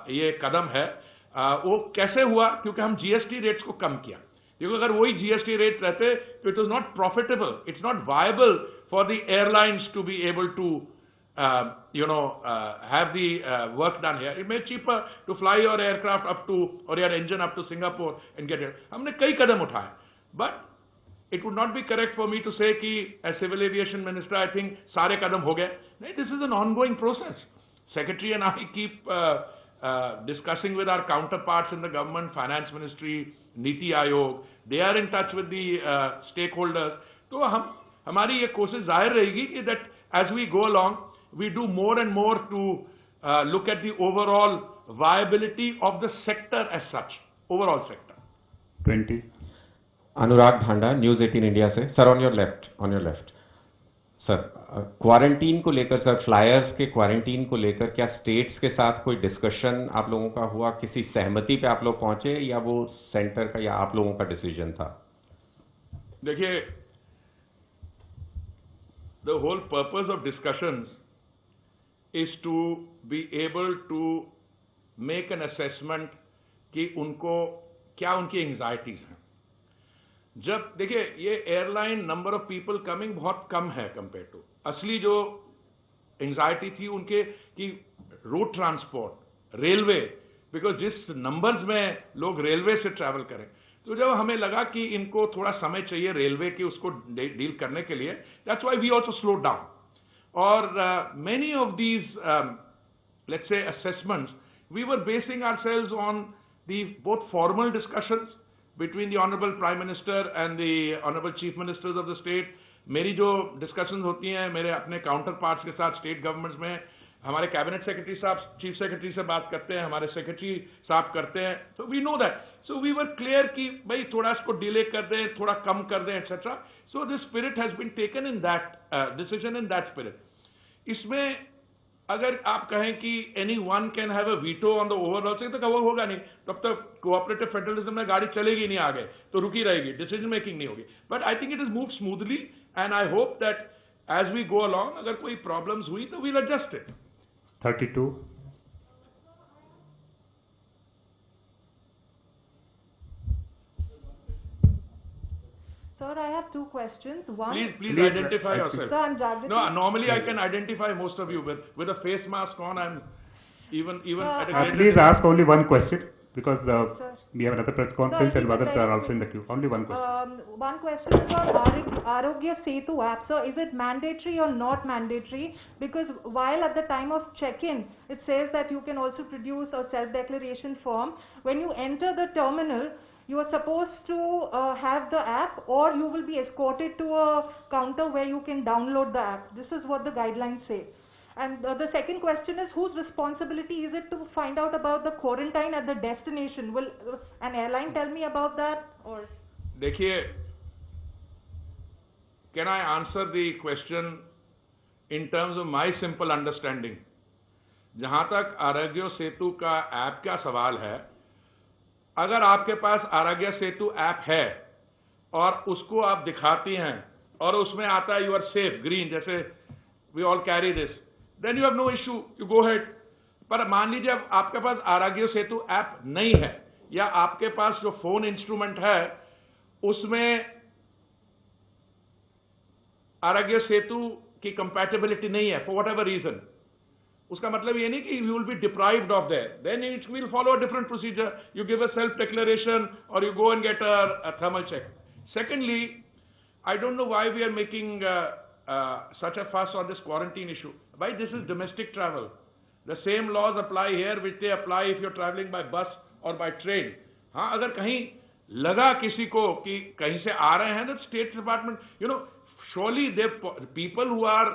ये कदम है। वो कैसे हुआ? क्योंकि हम GST रेट्स को कम किया। क्योंकि अगर वही GST रेट रहते तो it was not profitable, it's not viable for the airlines to be able to have the work done here. It may cheaper to fly your aircraft up to or your engine up to Singapore and get it. हमने कई कदम उठाए, but it would not be correct for me to say कि as civil aviation minister I think सारे कदम हो गए। नहीं, this is an ongoing process. Secretary and I keep discussing with our counterparts in the government, finance ministry, Niti Aayog. They are in touch with the stakeholders. तो हमारी ये कोशिश जाहिर रहेगी कि that as we go along we do more and more to look at the overall viability of the sector as such, overall sector. 20. Anurag Dhanda, news 18 India से। Sir, on your left sir, quarantine को लेकर sir, flyers के quarantine को लेकर क्या states के साथ कोई डिस्कशन आप लोगों का हुआ? किसी सहमति पे आप लोग पहुंचे या वो सेंटर का या आप लोगों का डिसीजन था? देखिए, the whole purpose of discussions is to be able to make an assessment कि उनको क्या उनकी एंजाइटीज हैं। जब देखिए, ये airline number of people coming बहुत कम है कंपेयर टू असली जो एंजाइटी थी उनके कि रोड ट्रांसपोर्ट, रेलवे, बिकॉज जिस नंबर्स में लोग रेलवे से ट्रैवल करें, तो जब हमें लगा कि इनको थोड़ा समय चाहिए रेलवे की उसको डील करने के लिए, that's why we also slow down. और many of these let's say assessments, we were basing ourselves on the both formal discussions between the Honorable Prime Minister and the Honorable Chief Ministers of the state. मेरी जो discussions होती हैं मेरे अपने counter parts के साथ state governments में, हमारे कैबिनेट सेक्रेटरी साहब चीफ सेक्रेटरी से बात करते हैं, हमारे सेक्रेटरी साहब करते हैं, तो we know that. So we were clear कि भाई थोड़ा इसको डिले कर दें, थोड़ा कम कर दें, etcetera. So this spirit has been taken in that decision, in that spirit. इसमें अगर आप कहें कि anyone can have a veto on the overall say, तो वो होगा नहीं। तब तक कोऑपरेटिव फेडरलिज्म में गाड़ी चलेगी नहीं, आगे तो रुकी रहेगी, डिसीजन मेकिंग नहीं होगी। But I think it is move smoothly and I hope that as we go along अगर कोई प्रॉब्लम्स हुई तो we'll adjust it. 32. Sir, I have two questions. One, Please identify yourself. Sir, I'm Jagriti. No, normally I can identify most of you with a face mask on. I'm even at a great Please ask only one question because Sir. we have another press conference Sir, and others very are also quick. in the queue. Only one question. One question is on Arogya Setu app. Sir, is it mandatory or not mandatory? Because while at the time of check-in, it says that you can also produce a self-declaration form. When you enter the terminal, you are supposed to have the app, or you will be escorted to a counter where you can download the app. This is what the guidelines say. And the second question is, whose responsibility is it to find out about the quarantine at the destination? Will an airline tell me about that, or? देखिए, can I answer the question in terms of my simple understanding? जहां तक आरोग्य सेतु का app का सवाल है, अगर आपके पास आरोग्य सेतु ऐप है और उसको आप दिखाती हैं और उसमें आता है यू आर सेफ ग्रीन, जैसे we all carry this, then you have no issue, you go head. पर मान लीजिए अब आपके पास आरोग्य सेतु ऐप नहीं है या आपके पास जो फोन इंस्ट्रूमेंट है उसमें आरोग्य सेतु की कंपैटिबिलिटी नहीं है फॉर वट एवर रीजन, उसका मतलब ये नहीं कि you will be deprived of that, then it will follow a different procedure, you give a self declaration और you go and get a thermal check. Secondly, I don't know why we are making such a fuss on this quarantine issue. Why? This is domestic travel. The same laws apply here which they apply if you're traveling by bus or by train. हाँ, अगर कहीं लगा किसी को कि कहीं से आ रहे हैं, तो state department, you know, surely the people who are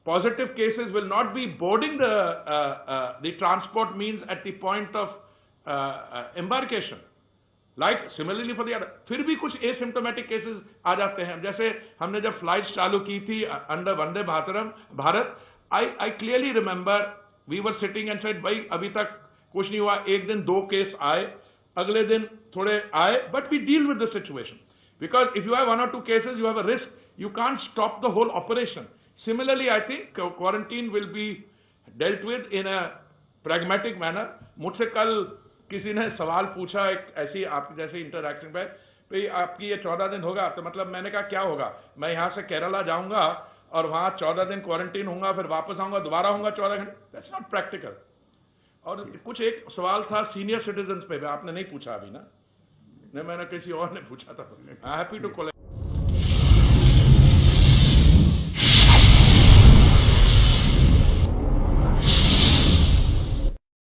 positive cases will not be boarding the transport means at the point of embarkation. Like similarly for the other, फिर भी कुछ asymptomatic cases आ जाते हैं. जैसे हमने जब फ्लाइट्स चालू की थी under Vande Bharat, I clearly remember we were sitting and said, भाई अभी तक कुछ नहीं हुआ, एक दिन 2 केस आए, अगले दिन थोड़े आए, but we deal with the situation. Because if you have 1 or 2 cases, you have a risk, you can't stop the whole operation. Similarly, I think quarantine will be dealt with in a pragmatic manner. मुझसे कल किसी ने सवाल पूछा एक ऐसी आपकी जैसे इंटरैक्शन पे, भाई आपकी ये 14 दिन होगा, तो मतलब मैंने कहा क्या होगा, मैं यहाँ से केरला जाऊंगा और वहाँ 14 दिन क्वारंटीन होऊंगा, फिर वापस आऊंगा, दोबारा होऊंगा 14 घंटे. That's not practical. और कुछ एक सवाल था सीनियर सिटीजन पे, आपने नहीं पूछा अभी ना, नहीं मैंने किसी और ने पूछा था. आई हैप्पी टू कोलैबोरेट.